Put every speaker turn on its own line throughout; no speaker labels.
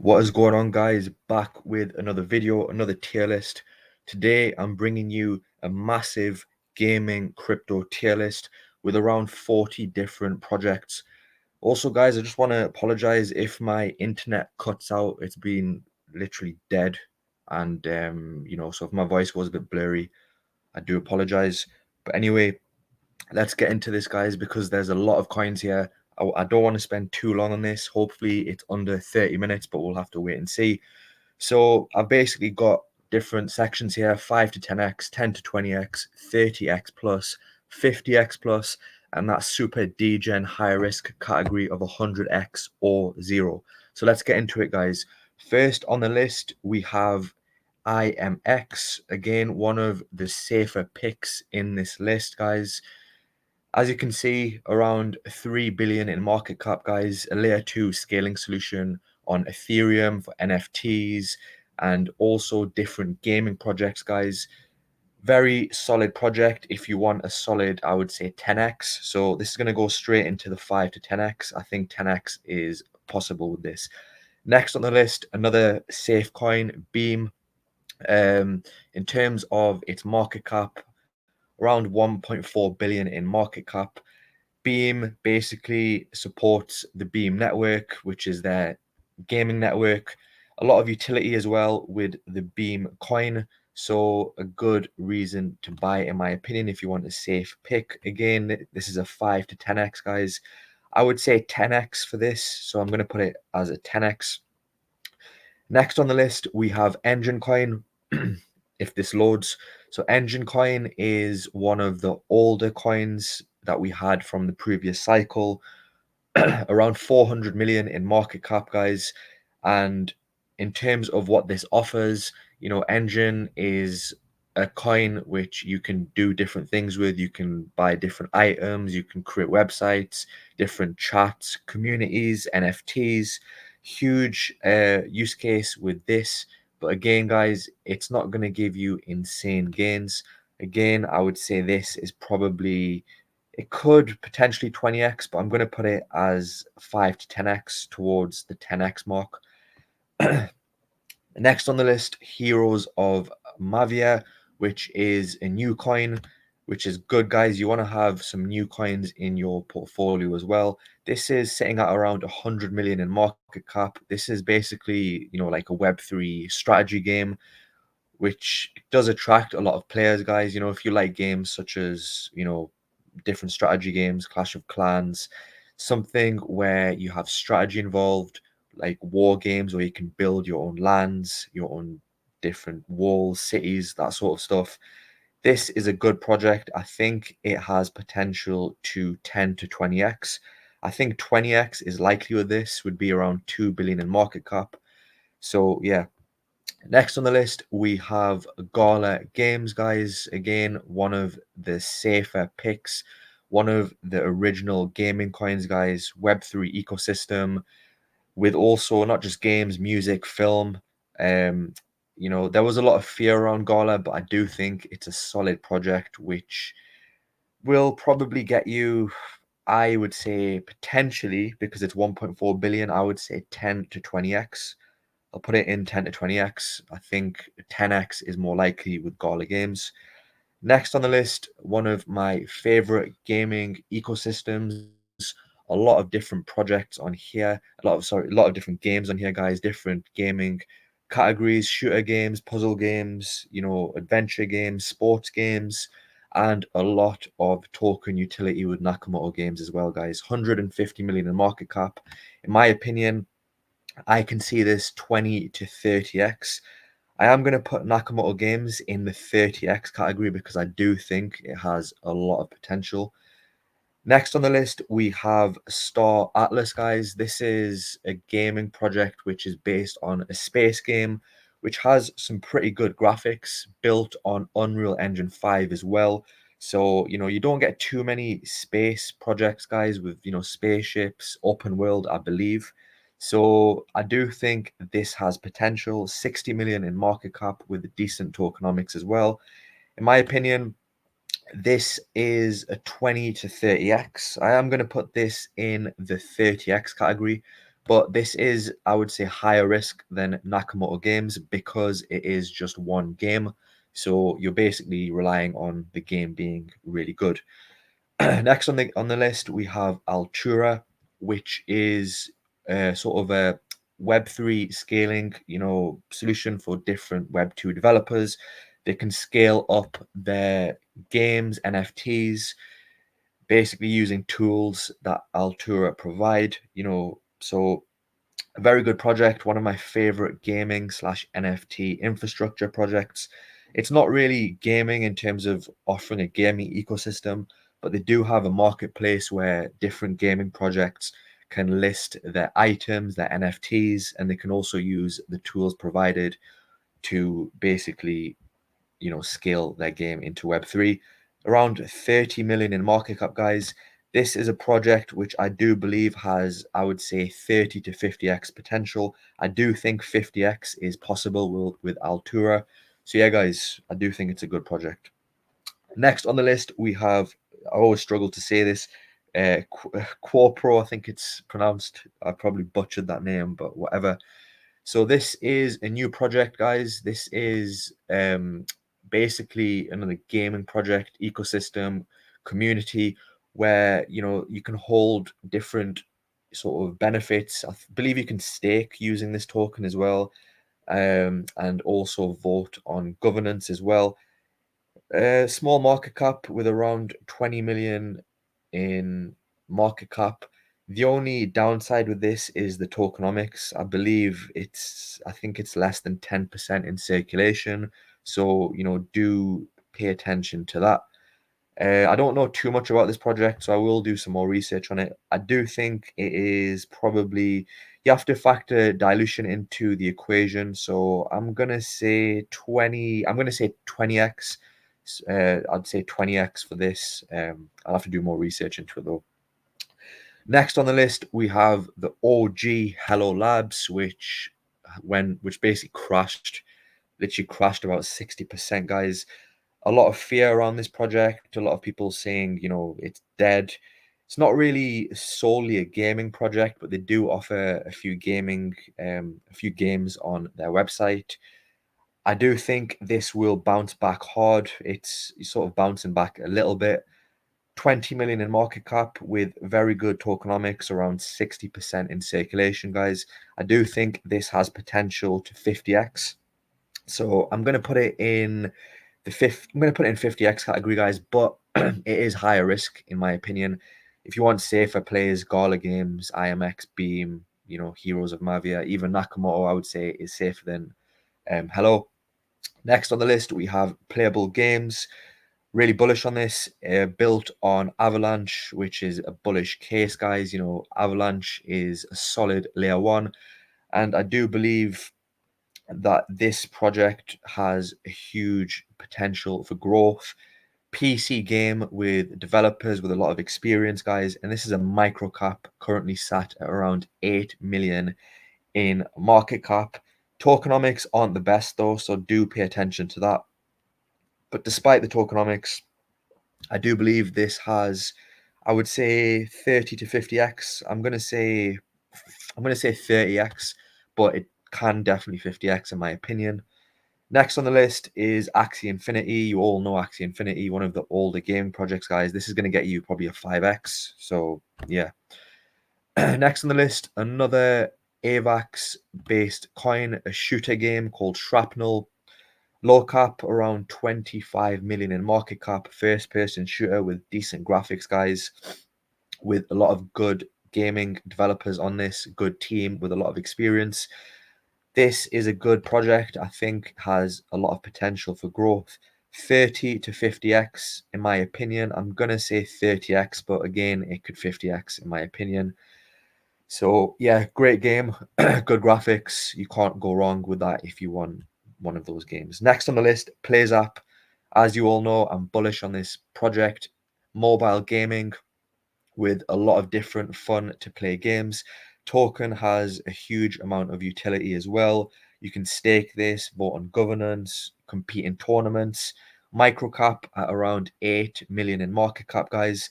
What is going on, guys? Back with another video, another tier list. Today I'm bringing you a massive gaming crypto tier list with around 40 different projects. Also, guys, I just want to apologize if my internet cuts out. It's been literally dead, and so if my voice was a bit blurry, I do apologize. But anyway, let's get into this, guys, because there's a lot of coins here. I don't want to spend too long on this. Hopefully it's under 30 minutes, but we'll have to wait and see. So I've basically got different sections here: 5 to 10x, 10 to 20x, 30x plus, 50x plus, and that super degen high risk category of 100x or zero. So let's get into it, guys. First on the list we have IMX. Again, one of the safer picks in this list, guys. As you can see, around 3 billion in market cap, guys. A layer 2 scaling solution on Ethereum for NFTs and also different gaming projects, guys. Very solid project if you want a solid, I would say 10x. So this is going to go straight into the 5 to 10x. I think 10x is possible with this. Next on the list, another safe coin, Beam. In terms of its market cap, around 1.4 billion in market cap. Beam basically supports the Beam network, which is their gaming network. A lot of utility as well with the Beam coin. So a good reason to buy, in my opinion, if you want a safe pick. Again, this is a 5 to 10x, guys. I would say 10x for this. So I'm going to put it as a 10x. Next on the list, we have Engine Coin. If this loads. So Engine Coin is one of the older coins that we had from the previous cycle. Around 400 million in market cap, guys. And in terms of what this offers, Engine is a coin which you can do different things with. You can buy different items, you can create websites, different chats, communities, NFTs. Huge use case with this. But again, guys, it's not going to give you insane gains. Again, I would say this is probably, it could potentially 20x, but I'm going to put it as 5 to 10x towards the 10x mark. Next on the list, Heroes of Mavia, which is a new coin, which is good, guys. You want to have some new coins in your portfolio as well. This is sitting at around 100 million in market cap. This is basically, like a Web3 strategy game, which does attract a lot of players, guys. If you like games such as, different strategy games, Clash of Clans, something where you have strategy involved, like war games where you can build your own lands, your own different walls, cities, that sort of stuff. This is a good project. I think it has potential to 10 to 20x. I think 20x is likely with this, would be around 2 billion in market cap. So yeah, next on the list, we have Gala Games, guys. Again, one of the safer picks, one of the original gaming coins, guys. Web3 ecosystem with also not just games, music, film. Um, there was a lot of fear around Gala, but I do think it's a solid project which will probably get you, I would say, potentially, because it's 1.4 billion, I would say 10 to 20x. I'll put it in 10 to 20x. I think 10x is more likely with Gala Games. Next on the list, one of my favorite gaming ecosystems. A lot of different projects on here. A lot of different games on here, guys. Different gaming categories: shooter games, puzzle games, adventure games, sports games, and a lot of token utility with Nakamoto games as well, guys. 150 million in market cap. In my opinion, I can see this 20 to 30x. I am going to put Nakamoto Games in the 30x category because I do think it has a lot of potential. Next on the list, we have Star Atlas, guys. This is a gaming project which is based on a space game, which has some pretty good graphics built on Unreal Engine 5 as well. So, you don't get too many space projects, guys, with, spaceships, open world, I believe. So I do think this has potential. 60 million in market cap with decent tokenomics as well. In my opinion, this is a 20 to 30x. I am going to put this in the 30x category But this is, I would say, higher risk than Nakamoto Games because it is just one game. So you're basically relying on the game being really good. Next on the list, we have Altura, which is sort of a Web3 scaling, solution for different Web2 developers. They can scale up their games, NFTs, basically using tools that Altura provide. So a very good project, one of my favorite gaming slash NFT infrastructure projects. It's not really gaming in terms of offering a gaming ecosystem, but they do have a marketplace where different gaming projects can list their items, their NFTs, and they can also use the tools provided to basically scale their game into Web3. Around 30 million in market cap, guys. This is a project which I do believe has, I would say, 30 to 50x potential. I do think 50x is possible with Altura. So yeah, guys, I do think it's a good project. Next on the list, we have, I always struggle to say this, Quapro, I think it's pronounced. I probably butchered that name, but whatever. So this is a new project, guys. This is basically another gaming project, ecosystem, community where you can hold different sort of benefits. Believe you can stake using this token as well, and also vote on governance as well. Small market cap with around 20 million in market cap. The only downside with this is the tokenomics. I think it's less than 10% in circulation. So, do pay attention to that. I don't know too much about this project, so I will do some more research on it. I do think it is probably, you have to factor dilution into the equation. So I'm gonna say 20x. I'd say 20x for this. I'll have to do more research into it though. Next on the list, we have the OG Hello Labs, which basically crashed, literally crashed about 60%, guys. A lot of fear around this project, a lot of people saying, it's dead. It's not really solely a gaming project, but they do offer a few games on their website. I do think this will bounce back hard. It's sort of bouncing back a little bit. 20 million in market cap with very good tokenomics, around 60% in circulation, guys. I do think this has potential to 50x. So I'm going to put it in I'm going to put it in 50x category, guys, but it is higher risk in my opinion. If you want safer players, Gala Games, IMX, Beam, Heroes of Mavia, even Nakamoto, I would say is safer than Hello. Next on the list, we have Playable Games. Really bullish on this, built on Avalanche, which is a bullish case, guys. Avalanche is a solid layer one, and I do believe that this project has a huge potential for growth. PC game with developers with a lot of experience, guys, and this is a micro cap currently sat at around 8 million in market cap. Tokenomics aren't the best though, so do pay attention to that. But despite the tokenomics, I do believe this has, I would say, 30 to 50x. I'm gonna say 30x, but it can definitely 50x in my opinion. Next on the list is Axie Infinity. You all know Axie Infinity, one of the older gaming projects, guys. This is going to get you probably a 5x. So, yeah. Next on the list, another AVAX-based coin, a shooter game called Shrapnel. Low cap, around 25 million in market cap. First-person shooter with decent graphics, guys. With a lot of good gaming developers on this. Good team with a lot of experience. This is a good project. I think has a lot of potential for growth. 30 to 50x in my opinion. I'm gonna say 30x, but again, it could 50x in my opinion. So yeah, great game, good graphics. You can't go wrong with that if you want one of those games. Next on the list, Plays App. As you all know, I'm bullish on this project. Mobile gaming with a lot of different fun to play games. Token has a huge amount of utility as well. You can stake this, vote on governance, compete in tournaments. Microcap at around 8 million in market cap, guys.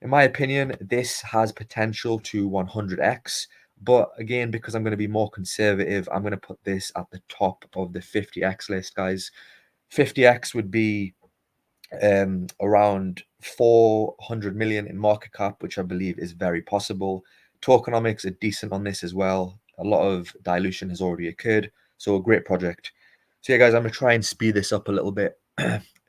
In my opinion, this has potential to 100x, But again, because I'm going to be more conservative, I'm going to put this at the top of the 50x list, guys. 50x would be around 400 million in market cap, which I believe is very possible. Tokenomics are decent on this as well. A lot of dilution has already occurred, so a great project. So yeah, guys, I'm gonna try and speed this up a little bit.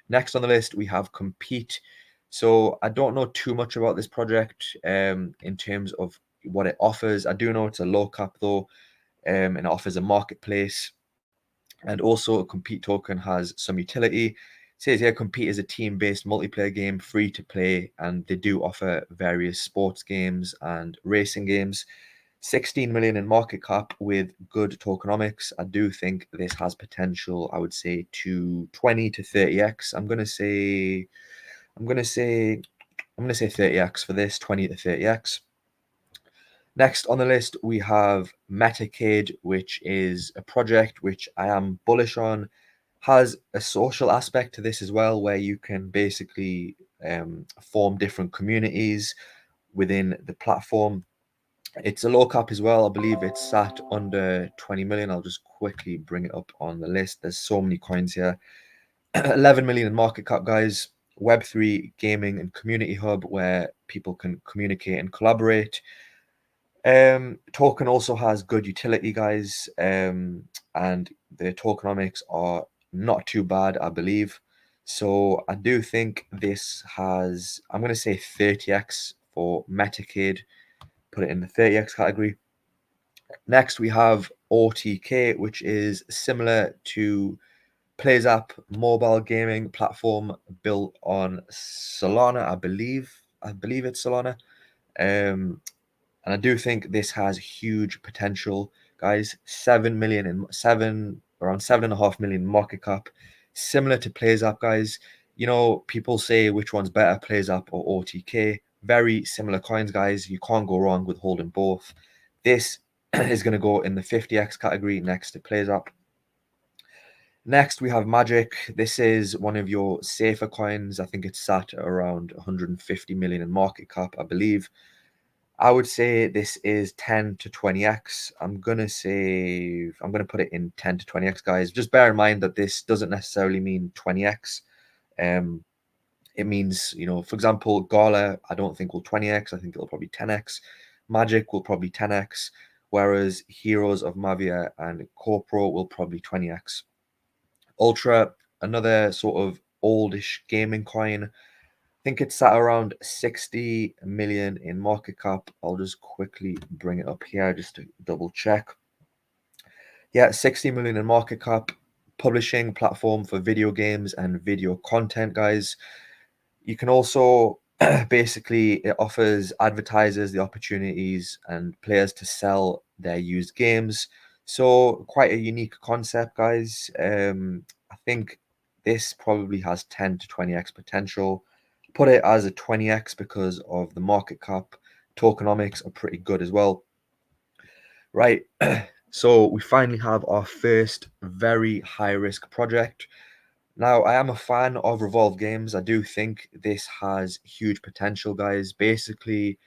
Next on the list, we have Compete. So I don't know too much about this project in terms of what it offers. I do know it's a low cap though, and it offers a marketplace. And also, a Compete token has some utility. It says here, Compete is a team-based multiplayer game, free to play, and they do offer various sports games and racing games. 16 million in market cap with good tokenomics. I do think this has potential, I would say, to 20 to 30x. I'm gonna say, I'm gonna say 30x for this, 20 to 30x. Next on the list, we have Metacade, which is a project which I am bullish on. Has a social aspect to this as well, where you can basically form different communities within the platform. It's a low cap as well. I believe it's sat under 20 million. I'll just quickly bring it up on the list. There's so many coins here. 11 million in market cap, guys. Web3 gaming and community hub where people can communicate and collaborate. Token also has good utility, guys, and the tokenomics are not too bad, I believe. So I do think this has, I'm going to say 30x for Metacade, put it in the 30x category. Next, we have OTK, which is similar to PlayZap mobile gaming platform built on Solana, I believe. I believe it's Solana. Um, and I do think this has huge potential, guys. 7 million in around 7.5 million market cap, similar to PlayZap, guys. You know, people say which one's better, PlayZap or OTK. Very similar coins, guys. You can't go wrong with holding both. This is going to go in the 50x category next to PlayZap. Next, we have Magic. This is one of your safer coins. I think it's sat at around 150 million in market cap, I believe. I would say this is 10 to 20x. I'm gonna put it in 10 to 20x, guys. Just bear in mind that this doesn't necessarily mean 20x. Um, it means, you know, for example, Gala, I don't think will 20x. I think it'll probably 10x. Magic will probably 10x, whereas Heroes of Mavia and Corpro will probably 20x. Ultra, another sort of oldish gaming coin. Think it's sat around 60 million in market cap. I'll just quickly bring it up here just to double check. Yeah, 60 million in market cap. Publishing platform for video games and video content, guys. You can also basically, it offers advertisers the opportunities and players to sell their used games. So quite a unique concept, guys. I think this probably has 10 to 20x potential. Put it as a 20x because of the market cap. Tokenomics are pretty good as well. Right. So we finally have our first very high risk project. Now, I am a fan of Revolve Games. I do think this has huge potential, guys. Basically,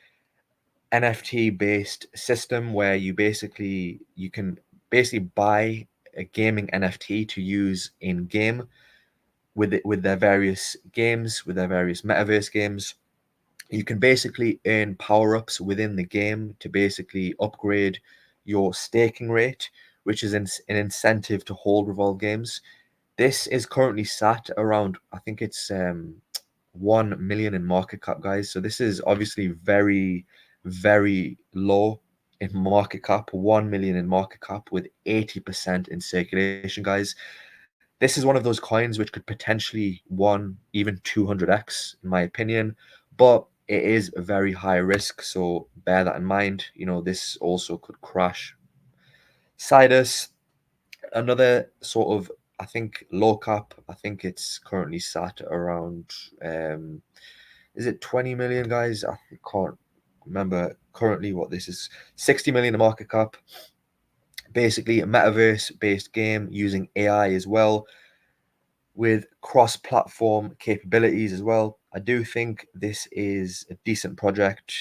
NFT based system where you can basically buy a gaming NFT to use in game with their various games, with their various metaverse games. You can basically earn power-ups within the game to basically upgrade your staking rate, which is an incentive to hold Revolve Games. This is currently sat around, I think it's 1 million in market cap, guys. So this is obviously very, very low in market cap, 1 million in market cap with 80% in circulation, guys. This is one of those coins which could potentially one, even 200x, in my opinion, but it is a very high risk. So bear that in mind. You know, this also could crash. Sidus, another sort of, I think, low cap. I think it's currently sat around is it 20 million, guys? I can't remember currently what this is. 60 million in market cap. Basically a metaverse based game using AI as well, with cross-platform capabilities as well. I do think this is a decent project.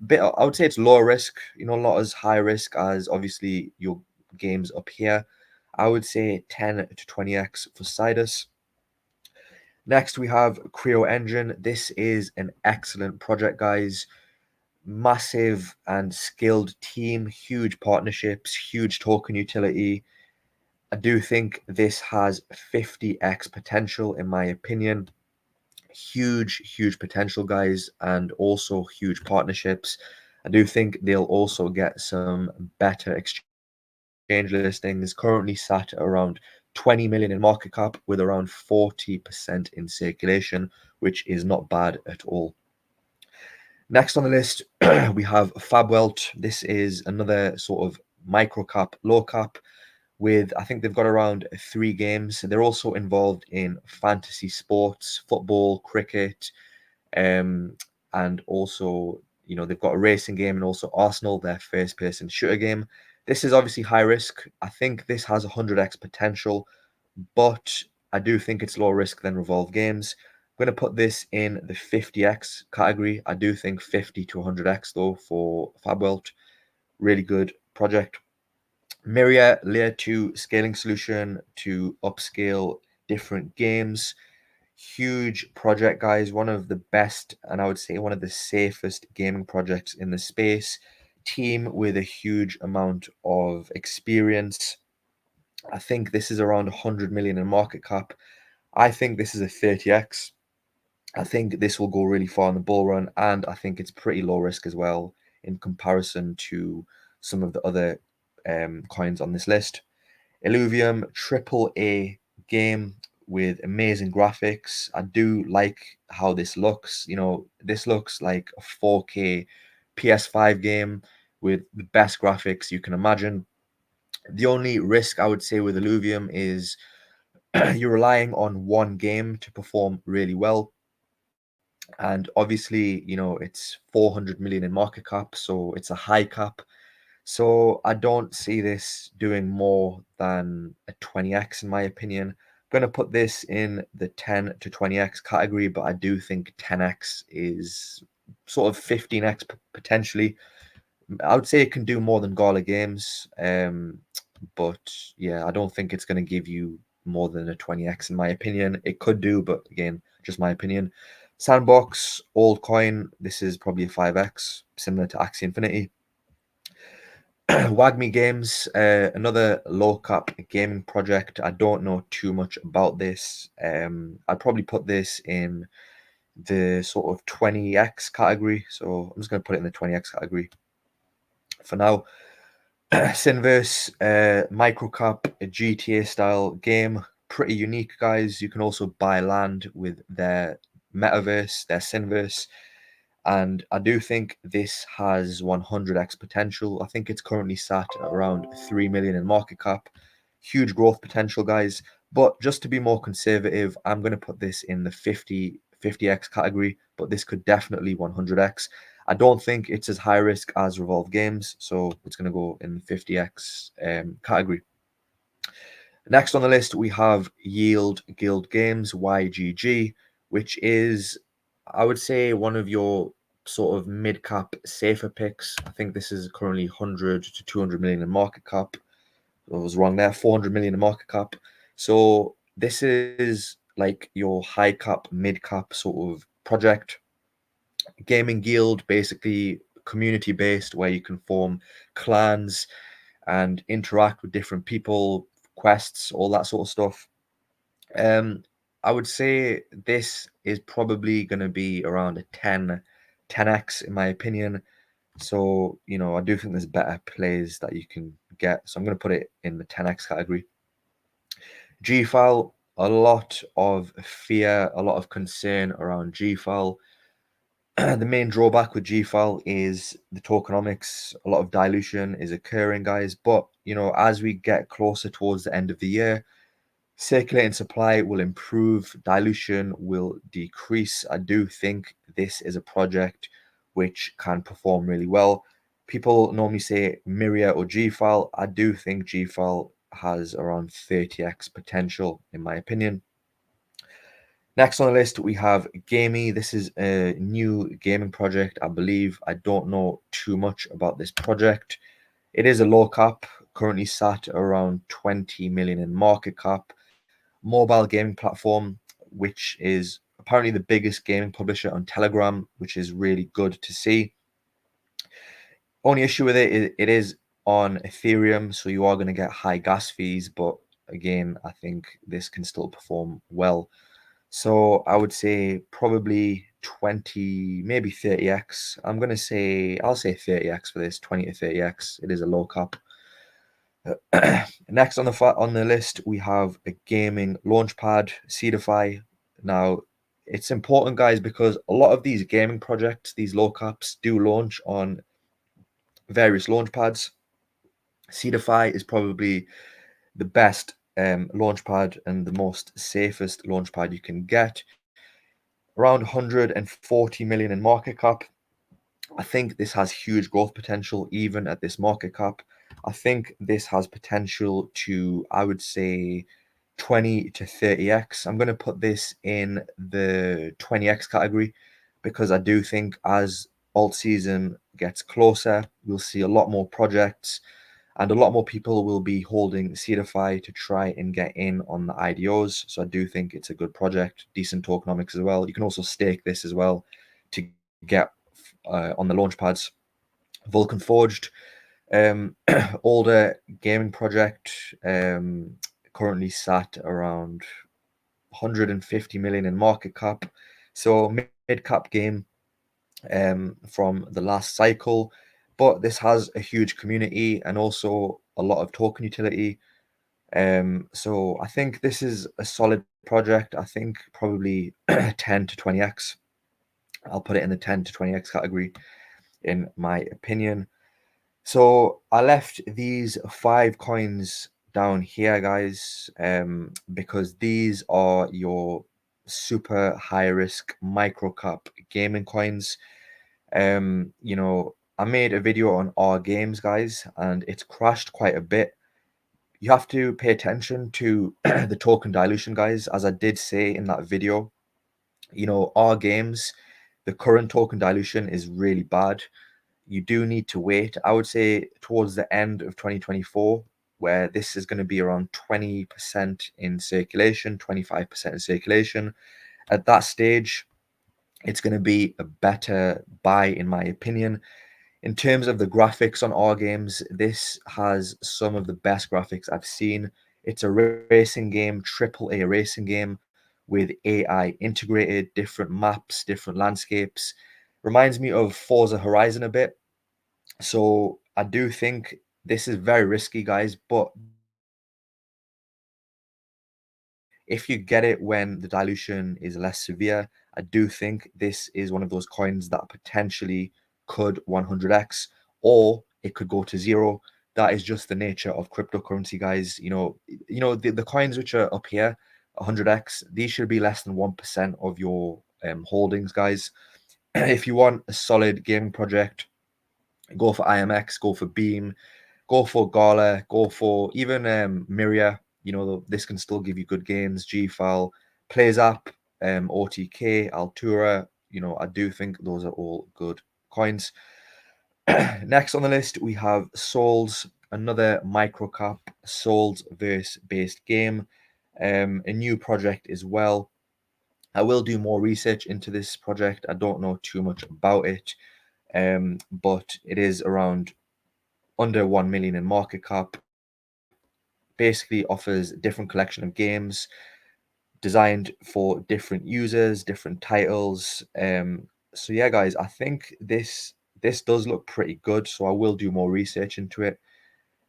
bit, I would say it's lower risk, not as high risk as obviously your games up here. I would say 10 to 20x for Sidus. Next, we have Creo Engine. This is an excellent project, guys. Massive and skilled team, huge partnerships, huge token utility. I do think this has 50x potential, in my opinion. Huge potential, guys, and also huge partnerships. I do think they'll also get some better exchange listings, currently sat at around 20 million in market cap with around 40% in circulation, which is not bad at all. Next on the list, we have Fabwelt. This is another sort of micro cap, low cap, with I think they've got around 3 games. They're also involved in fantasy sports, football, cricket, and also they've got a racing game and also Arsenal, their first person shooter game. This is obviously high risk. I think this has 100x potential, but I do think it's lower risk than Revolve Games. I'm going to put this in the 50x category. I do think 50 to 100x though for Fabwelt. Really good project. Myria layer 2 scaling solution to upscale different games. Huge project, guys. One of the best, and I would say one of the safest gaming projects in the space. Team with a huge amount of experience. I think this is around 100 million in market cap. I think this is a 30x. I think this will go really far in the bull run, and I think it's pretty low risk as well in comparison to some of the other coins on this list. Illuvium, triple A game with amazing graphics. I do like how this looks. This looks like a 4K PS5 game with the best graphics you can imagine. The only risk I would say with Illuvium is you're relying on one game to perform really well. And obviously, it's 400 million in market cap, so it's a high cap. So I don't see this doing more than a 20x in my opinion. I'm going to put this in the 10 to 20x category, but I do think 10x is sort of 15x potentially. I would say it can do more than Gala Games, but yeah, I don't think it's going to give you more than a 20x in my opinion. It could do, but again, just my opinion. Sandbox, old coin, this is probably a 5x, similar to Axie Infinity. Wagme Games, another low cap gaming project. I don't know too much about this. I'd probably put this in the sort of 20x category. So I'm just going to put it in the 20x category for now. Sinverse, microcap, a GTA style game. Pretty unique, guys. You can also buy land with their metaverse, their Sinverse. And I do think this has 100x potential. I think it's currently sat at around 3 million in market cap. Huge growth potential, guys. But just to be more conservative, I'm going to put this in the 50x category, but this could definitely 100x. I don't think it's as high risk as Revolve Games, so it's going to go in the 50x category. Next on the list, we have Yield Guild Games, YGG, which is, I would say, one of your sort of mid-cap safer picks. I think this is currently 100 to 200 million in market cap. I was wrong there, 400 million in market cap. So this is like your high cap, mid cap sort of project. Gaming guild, basically community based, where you can form clans and interact with different people, quests, all that sort of stuff. I would say this is probably going to be around a 10x in my opinion. So, I do think there's better plays that you can get. So I'm going to put it in the 10x category. GFAL, a lot of fear, a lot of concern around GFAL. The main drawback with GFAL is the tokenomics. A lot of dilution is occurring, guys. But, as we get closer towards the end of the year, circulating supply will improve, dilution will decrease. I do think this is a project which can perform really well. People normally say Myria or GFAL. I do think GFAL has around 30x potential, in my opinion. Next on the list, we have Gamey. This is a new gaming project, I believe. I don't know too much about this project. It is a low cap, currently sat around 20 million in market cap. Mobile gaming platform, which is apparently the biggest gaming publisher on Telegram, which is really good to see. Only issue with it is it is on Ethereum, so you are going to get high gas fees, but again, I think this can still perform well. So I would say probably 20, maybe 30x. I'll say 30x for this, 20 to 30x. It is a low cap. Next on the list, we have a gaming launchpad, Seedify. Now, it's important, guys, because a lot of these gaming projects, these low caps, do launch on various launchpads. Seedify is probably the best launchpad and the most safest launchpad you can get. Around 140 million in market cap. I think this has huge growth potential even at this market cap. I think this has potential to, I would say, 20 to 30x. I'm going to put this in the 20x category because I do think as alt season gets closer, we'll see a lot more projects and a lot more people will be holding Seedify to try and get in on the IDOs. So I do think it's a good project, decent tokenomics as well. You can also stake this as well to get on the launch pads. Vulcan Forged, older gaming project, currently sat around 150 million in market cap. So mid cap game from the last cycle. But this has a huge community and also a lot of token utility. So I think this is a solid project. I think probably 10 to 20x. I'll put it in the 10 to 20x category, in my opinion. So I left these 5 coins down here, guys, because these are your super high risk micro cap gaming coins. I made a video on our games, guys, and it's crashed quite a bit. You have to pay attention to the token dilution, guys, as I did say in that video. Our games, the current token dilution is really bad. You do need to wait. I would say towards the end of 2024, where this is going to be around 20% in circulation, 25% in circulation. At that stage, it's going to be a better buy, in my opinion. In terms of the graphics on our games, this has some of the best graphics I've seen. It's a racing game, triple A racing game with AI integrated, different maps, different landscapes. Reminds me of Forza Horizon a bit. So I do think this is very risky, guys, but if you get it when the dilution is less severe, I do think this is one of those coins that potentially could 100x or it could go to zero. That is just the nature of cryptocurrency, guys. The coins which are up here, 100x, these should be less than 1% of your holdings, guys. If you want a solid gaming project, go for IMX, go for Beam, go for Gala, go for even Miria. This can still give you good gains. GFAL, Plays App, OTK, Altura. I do think those are all good coins. Next on the list, we have Souls, another microcap Souls verse based game. A new project as well. I will do more research into this project. I don't know too much about it, but it is around under 1 million in market cap. Basically offers a different collection of games designed for different users, different titles. So yeah, guys, I think this does look pretty good. So I will do more research into it.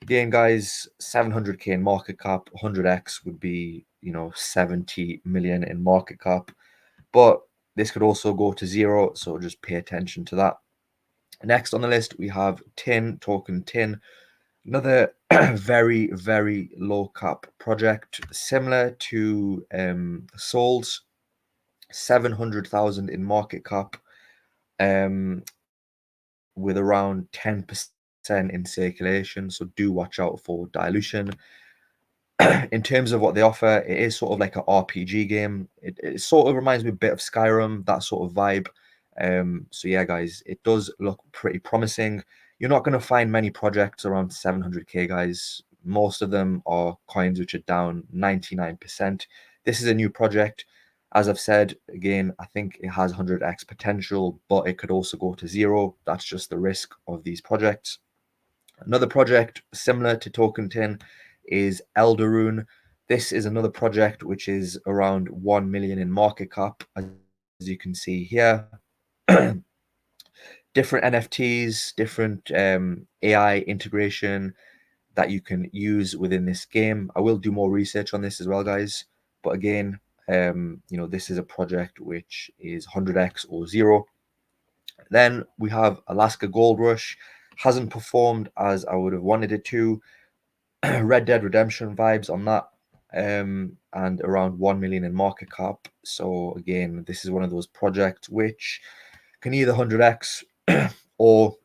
Again, guys, 700k in market cap, 100x would be 70 million in market cap, but this could also go to zero. So just pay attention to that. Next on the list, we have token Tin. Another very, very low cap project, similar to Souls, 700,000 in market cap, with around 10% in circulation. So do watch out for dilution. In terms of what they offer, it is sort of like an RPG game. It sort of reminds me a bit of Skyrim, that sort of vibe. So yeah, guys, it does look pretty promising. You're not going to find many projects around 700k, guys. Most of them are coins which are down 99%. This is a new project. As I've said, again, I think it has 100x potential, but it could also go to zero. That's just the risk of these projects. Another project similar to Token Tin is Elderune. This is another project which is around 1 million in market cap, as you can see here. Different NFTs, different AI integration that you can use within this game. I will do more research on this as well, guys. But again, this is a project which is 100x or zero. Then we have Alaska Gold Rush. Hasn't performed as I would have wanted it to. Red Dead Redemption vibes on that, and around 1 million in market cap. So again, this is one of those projects which can either 100x or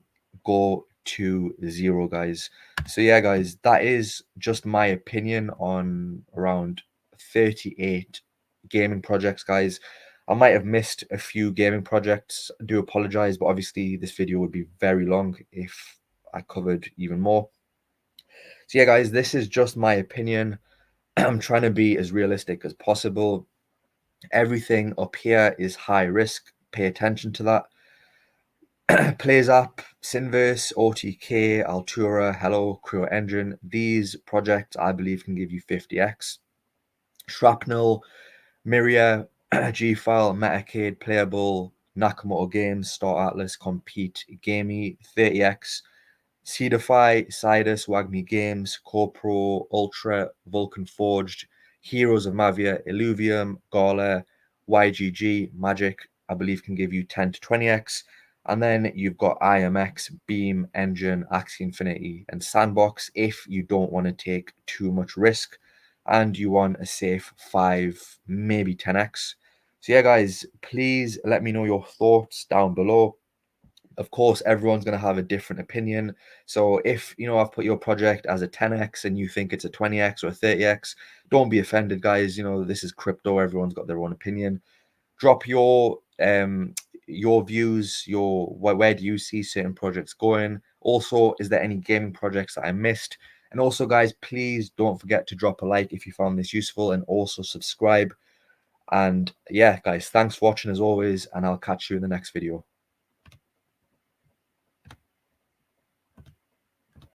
go to zero, guys. So yeah, guys, that is just my opinion on around 38 gaming projects, guys. I might have missed a few gaming projects. I do apologize, but obviously this video would be very long if I covered even more. So yeah, guys, this is just my opinion. I'm trying to be as realistic as possible. Everything up here is high risk. Pay attention to that. Plays App, Sinverse, OTK, Altura, Hello, Crew Engine. These projects, I believe, can give you 50x. Shrapnel, Miria, G-File, Metacade, Playable, Nakamoto Games, Star Atlas, Compete, Gamey, 30x. Cedarfy, Sidus, Wagme Games, Corpro, Ultra, Vulcan Forged, Heroes of Mavia, Illuvium, Gala, YGG, Magic, I believe can give you 10 to 20x. And then you've got IMX, Beam, Engine, Axie Infinity, and Sandbox if you don't want to take too much risk and you want a safe 5, maybe 10x. So yeah, guys, please let me know your thoughts down below. Of course, everyone's going to have a different opinion. So if, I've put your project as a 10x and you think it's a 20x or a 30x, don't be offended, guys. This is crypto. Everyone's got their own opinion. Drop your views, where do you see certain projects going? Also, is there any gaming projects that I missed? And also, guys, please don't forget to drop a like if you found this useful and also subscribe. And yeah, guys, thanks for watching as always, and I'll catch you in the next video.